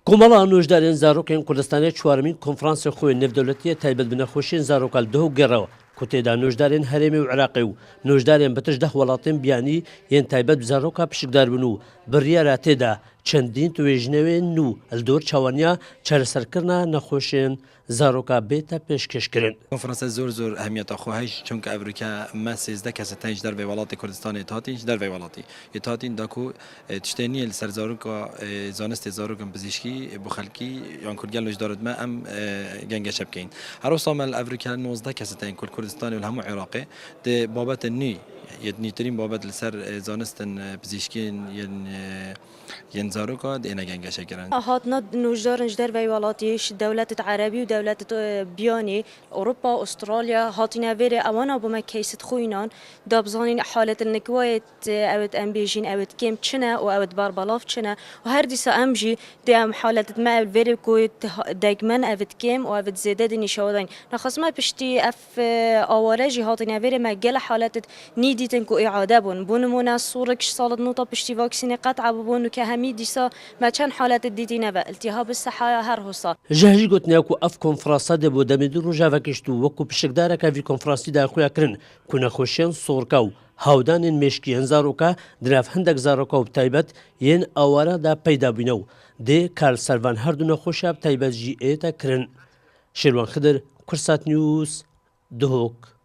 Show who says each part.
Speaker 1: کۆمەڵە نوێژدارێن زارۆکێن کوردستانی چوارمین کۆنفرانسی خۆی نێودەوڵەتیە تایبەت بنەخۆشیên زارۆکە دهۆ گێڕەوە کە تێدا نوێژدارێن هەرێمی و عێراقی و نوێژدارێن بەتش 10 وڵاتên بیانی yên تایبەت bi زارۆکە پشکدار بن و biryara têda çendîn twêjinewên nû li dor çawaniya çareserkirina nexweşiyên zaroka bête pêşkêşkirin.
Speaker 2: Konferansa zor ehemiyeta xwe heye çunka Ewrika me 13 kesên ji dervê welatê Kurdistanê hatîn ji dervê welatî. Yê hatîn da ku tiştê niye li ser zaroka zanistê zarokan pizîşkî bi xelkî yan Kurd gel nojdar me em gengeşe bikeyin. Her wisa me li Ewrika 19 kesên Kurdistanê û li hemû Iraqê di babetên nû yetnîtirîn babet li ser zanistên pizîşkîn yên zaroka dêne gengeşe kirin.
Speaker 3: هاتنا نوجدارن جدر وی ولاتی دولت عربی و دولت بیانی اروپا استرالیا هاتینا ویره اوانا بوم کیست خوینان دابزانین حالت النکوایت اوت ام بیجین اوت کم چنه و اوت باربالاف چنه و هر دیسا امجی دیم حالت ما ویره کویت دگمن اوت کم و اوت زیاده دی نشودن نخواست ما پشتی اف آوارجی هاتینا ویره ما گل حالت نیدیتن کو اعاده بون مونا صوره کش سالت نوتا پشتی واکسین قطع بون و که همی دیسا ما چند حالت دیدینه و التهاب الصحايا هر هوسا
Speaker 1: جهجی گوتنیا کو اف کنفرانسا de بۆ دەمێدی ڕۆژاوەکەشت و وەکو پشکدارەکە وی کۆنفرانسیدا خۆیان کردن کو نەخۆشیان سۆڕکە و هاودانên مێشکیان زارۆکە دراف هەندێک زارۆکە و بتایبەت yên ئاوارەدا پەیدا بووینە و dê کارسەروان هەردوو نەخۆشە بتایبەت jî ئێتە kirin. Şêrwan Xidir Kursat News Duhok